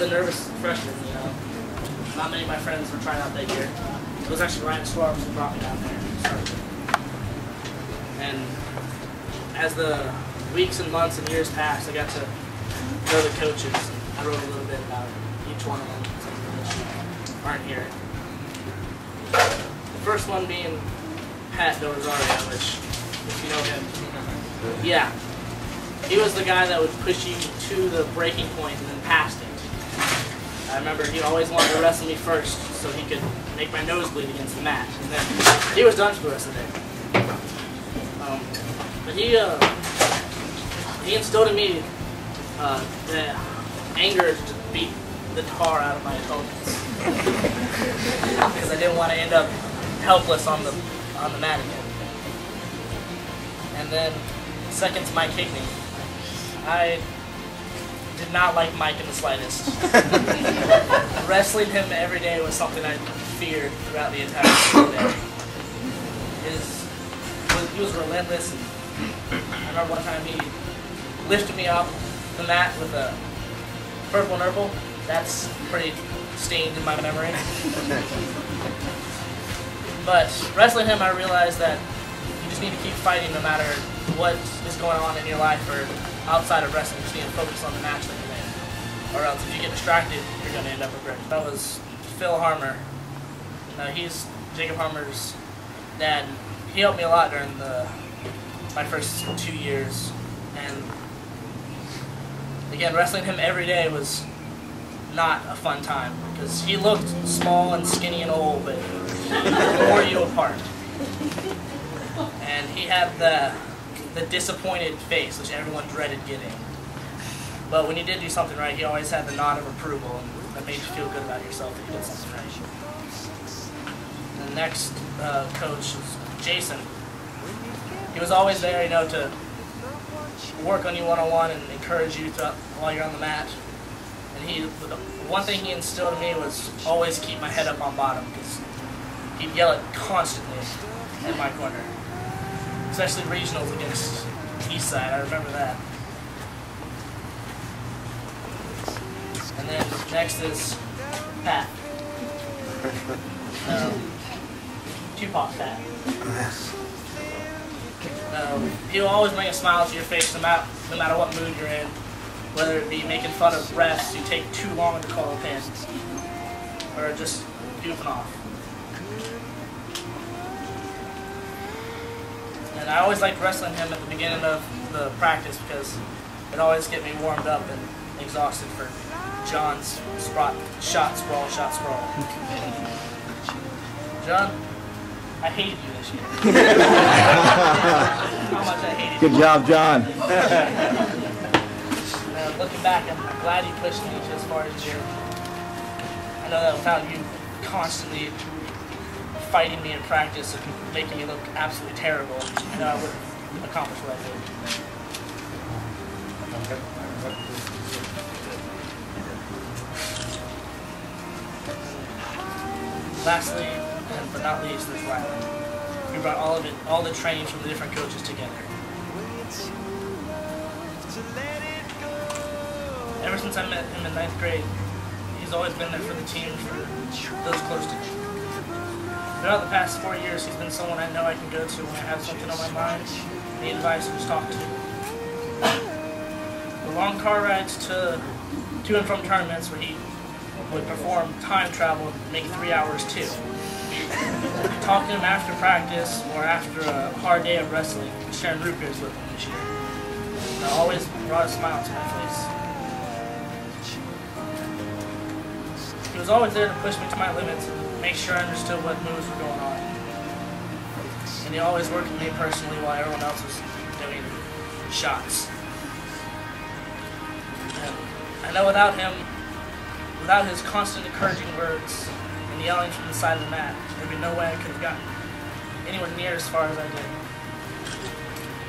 the nervous freshman, you know. Not many of my friends were trying out that year. It was actually Ryan Storms who brought me down there and started it. And as the weeks and months and years passed, I got to know the coaches. I wrote a little bit about each one of them, some of which aren't here. The first one being Pat Dorozario, which, if you know him, yeah. He was the guy that would push you to the breaking point and then past it. I remember he always wanted to wrestle me first so he could make my nose bleed against the mat. And then he was done for the rest of the day. But he instilled in me the anger to beat the tar out of my opponents. Because I didn't want to end up helpless on the mat again. And then second to Mike Hickney. I did not like Mike in the slightest. Wrestling him every day was something I feared throughout the entire school day. He was relentless. And I remember one time he lifted me off the mat with a purple nurple. That's pretty stained in my memory. But wrestling him, I realized that you just need to keep fighting no matter what is going on in your life or outside of wrestling. You just need to focus on the match that you're in. Or else if you get distracted, you're going to end up regretting. That was Phil Harmer. He's Jacob Harmer's dad. He helped me a lot during my first 2 years. And again, wrestling him every day was not a fun time because he looked small and skinny and old, but he tore you apart. And he had the disappointed face, which everyone dreaded getting. But when you did do something right, he always had the nod of approval, and that made you feel good about yourself that you did something right. The next coach was Jason. He was always there, you know, to work on you one-on-one and encourage you while you're on the mat. And the one thing he instilled in me was always keep my head up on bottom, because he'd yell it constantly in my corner. Especially regionals against Eastside, I remember that. And then next is Pat. Tupac Pat. He'll always bring a smile to your face no matter what mood you're in. Whether it be making fun of refs who take too long to call a pin, or just goofing off. And I always liked wrestling him at the beginning of the practice because it always get me warmed up and exhausted for John's shot sprawl. John, I hated you this year. How much I hated you. Good job, John. Looking back, I'm glad you pushed me to as far as you did. I know that without you constantly fighting me in practice and making me look absolutely terrible, I know I would have accomplished what I did. Lastly, and but not least, there's Rylan. We brought all the trainings from the different coaches together. Ever since I met him in 9th grade, he's always been there for the team, for those close to me. Throughout the past 4 years, he's been someone I know I can go to when I have something on my mind, need advice, or just talk to. The long car rides to and from tournaments where he would perform time travel and make 3 hours too. Talking to him after practice or after a hard day of wrestling, sharing root beers with him this year. And I always brought a smile to my face. He was always there to push me to my limits and make sure I understood what moves were going on. And he always worked with me personally while everyone else was doing shots. And I know without him, without his constant encouraging words and yelling from the side of the mat, there'd be no way I could have gotten anywhere near as far as I did.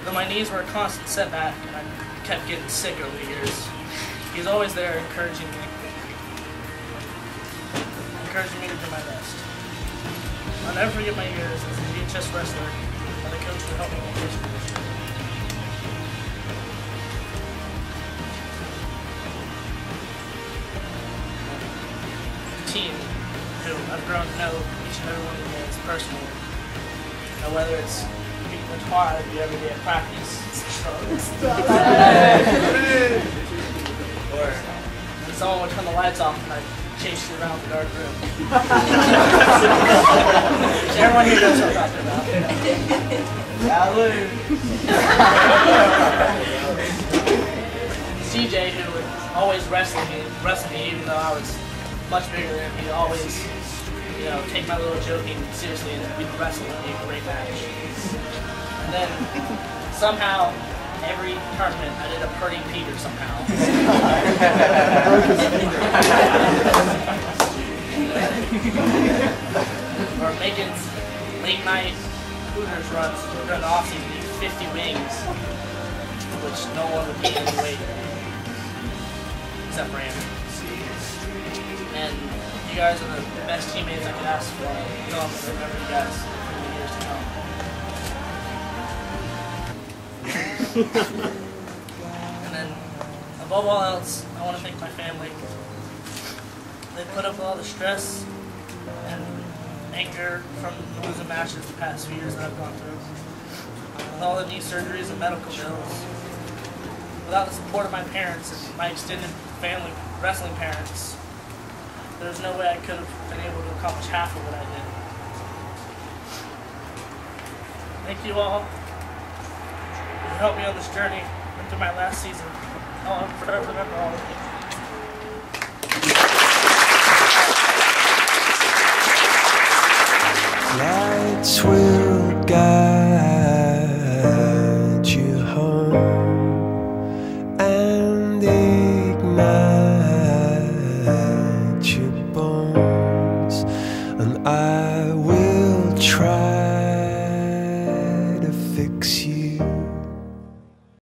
Though my knees were a constant setback and I kept getting sick over the years, he was always there encouraging me to do my best. I'll never forget my years as a VHS wrestler and the coach who helped me make history this year. team who I've grown to know each and every one of you guys personally. You know, whether it's beating the tar out of you every day at practice, or when someone would turn the lights off and I'd chase you around the dark room. Everyone here knows what I'm talking about. CJ, who would always wrestle me, even though I was much bigger than him, he'd always, you know, take my little joking seriously and we'd wrestle and be a great match. And then somehow, every tournament, I ended up hurting Peter somehow. Or Megan's late night Hooters runs during the off-season, 50 wings, which no one would gain any weight, except for Andrew. And you guys are the best teammates I could ask for. I'm going to remember you guys for the years to come. And then, above all else, I want to thank my family. They put up with all the stress and anger from losing matches the past few years that I've gone through. With all the knee surgeries and medical bills. Without the support of my parents and my extended family, wrestling parents, there's no way I could have been able to accomplish half of what I did. Thank you all. You helped me on this journey into my last season. I'll forever remember all of you. Lights will